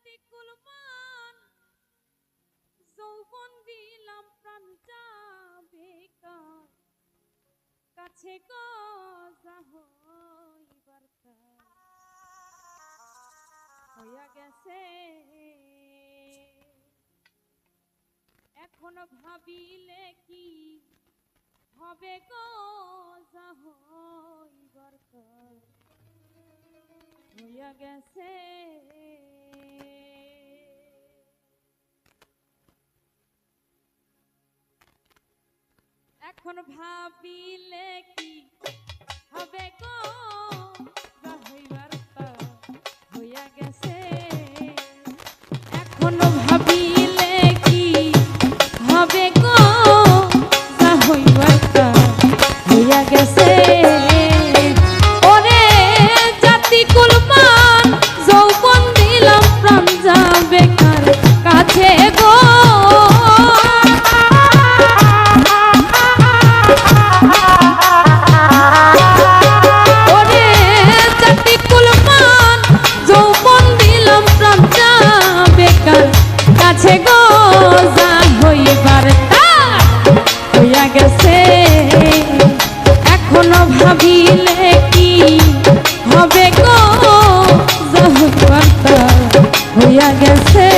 জাতিকুল মান যৌবন দিলাম প্রাণ যাবে কার কাছে গো যা হইবার হইয়া গেছে এখন ভাবিলে কি হবে গো যা হইবার হইয়া গেছে এখন ভাবিলে কি হবে গো যা হইবার হইয়া গেছে এখন ভাবিলে কি হবে গো যা হইবার হইয়া গেছে ওরে জাতিকুল মান যৌবন দিলাম প্রাণ যাবে কার কাছে গো কাছে গো যা হইবার হইয়া গেছে এখনো ভাবিলে কি হবে গো যা হইবার হইয়া গেছে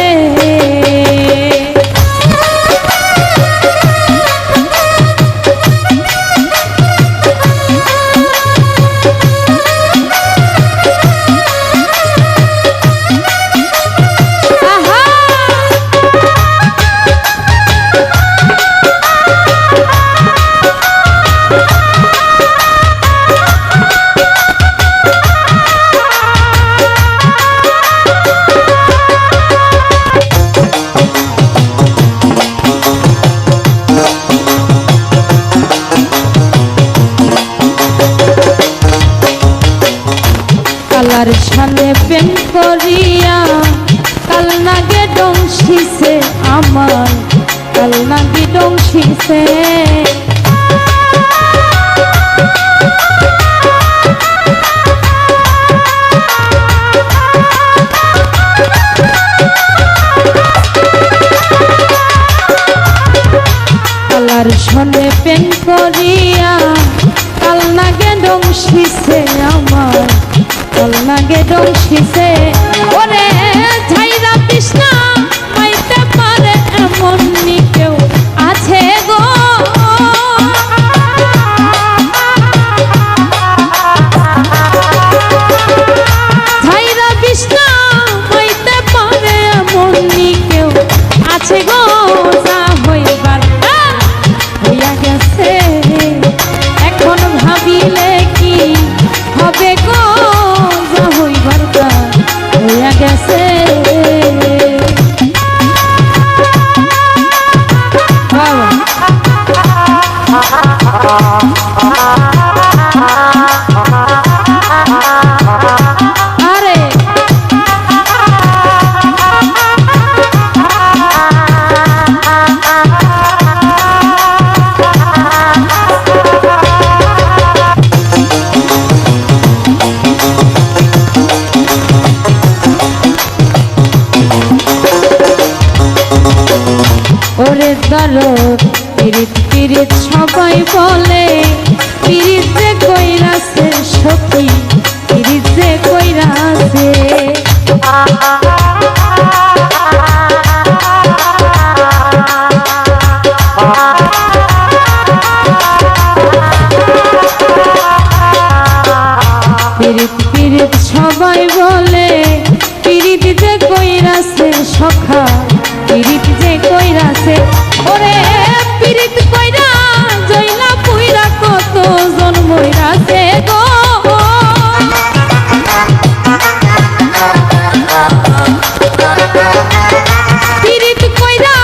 কালার সামনে প্রেম করিয়া কাল নাগে ডংসিছে আমার কাল নাগে ডংসিছে কালার সামনে প্রেম করিয়া কাল নাগে ডংসিছে আমার কাল নাগে ডংসিছে ওরে ঝাইরা তৃষ্ণা পাইতে পারে এমন নি কেউ আছে গো ঝাইরা তৃষ্ণা পাইতে পারে এমন নি কেউ আছে গো যা হইবার হইয়া গেছে এখন ভাবিলে কি হবে গো যা হইবার হইয়া গেছে আরে ওরে দরদ পিরিত পিরিত সবাই বলে পিরিত যে কইরাছে সখী পিরিত যে কইরাছে পিরিত পিরিত সবাই বলে পিরিত যে কইরাছে সখা পিরিত যে কইরাছে ওরে পিরিত কইরা জইলা পুইরা কত জন মইরাছে গো পিরিত কইরা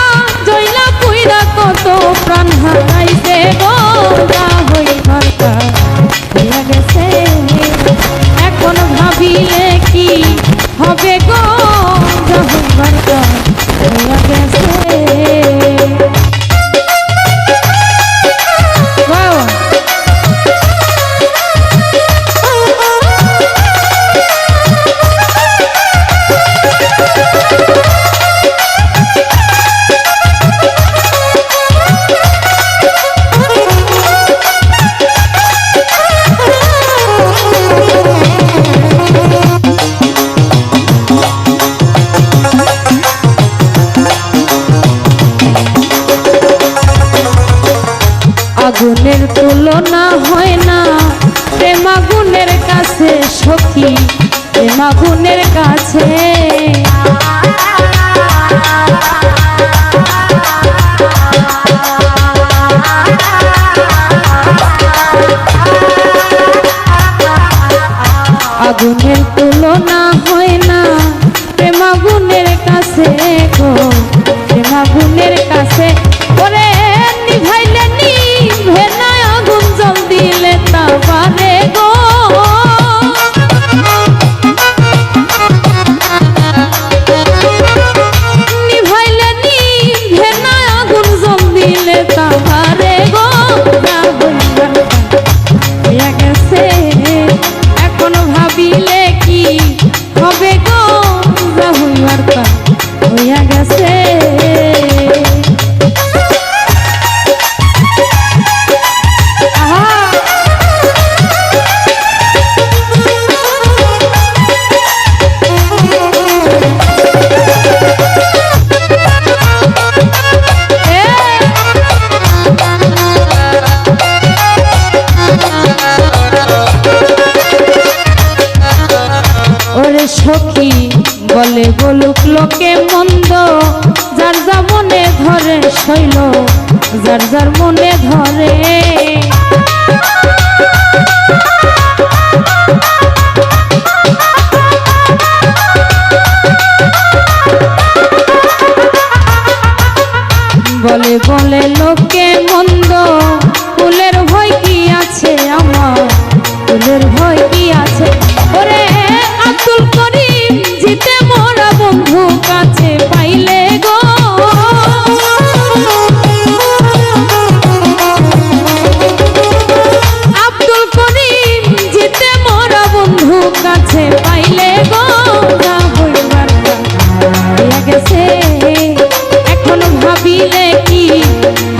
জইলা পুইরা কত প্রাণ হারাইছে গো যা হইবার হইয়া গেছে এখন ভাবিলে কি হবে গো যা হইবার হইয়া গেছে তুলনা হয় না প্রেম আগুনের কাছে সখী, প্রেম আগুনের কাছে। আগুনের তুলনা হয় না প্রেম আগুনের কাছে গো, প্রেম আগুনের কাছে। ওরে নিভাইলে নিভে না আগুন, জল দিলে তা বাড়ে গো। নিভাইলে নিভে না আগুন, জল দিলে তা বাড়ে গো। হইয়া গেছে এখন ভাবিলে কি হবে গো, যা হইবার তা হইয়া গেছে। ওরে সখী বলে বলুক লোকে মন্দ, যার যা মনে ধরে শৈল, যার যার মনে ধরে। বলে বলে লোকে মন্দ, ফুলের ভয় কি আছে আমার, ফুলের ভয় কি আছে। ওরে আব্দুল করিম জিতে মোরা বন্ধু কাছে পাইলে গো। আব্দুল করিম জিতে মোরা বন্ধু কাছে পাইলে গো। যা হইবার হইয়া গেছে এখন ভাবিলে কি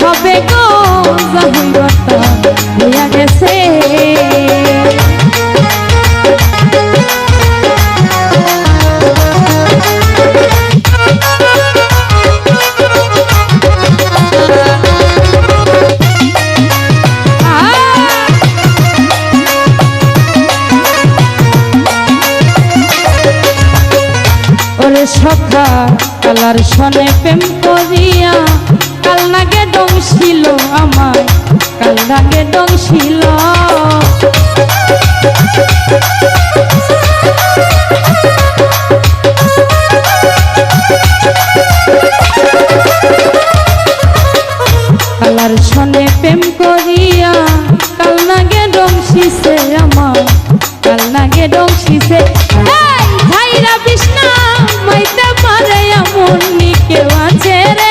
হবে গো, যা হইবার হইয়া গেছে। ওরে সখা কালার সনে প্রেম করিয়া, কাল নাগে ডংছিল আমায়, কাল নাগে ডংছিল। কালার সনে প্রেম করিয়া, কাল নাগে ডংছিছে আমায়, কাল নাগে ডংছিছে। ভাইরা বিষ্ণা মাইতে পারে এমন কেউ আছে রে।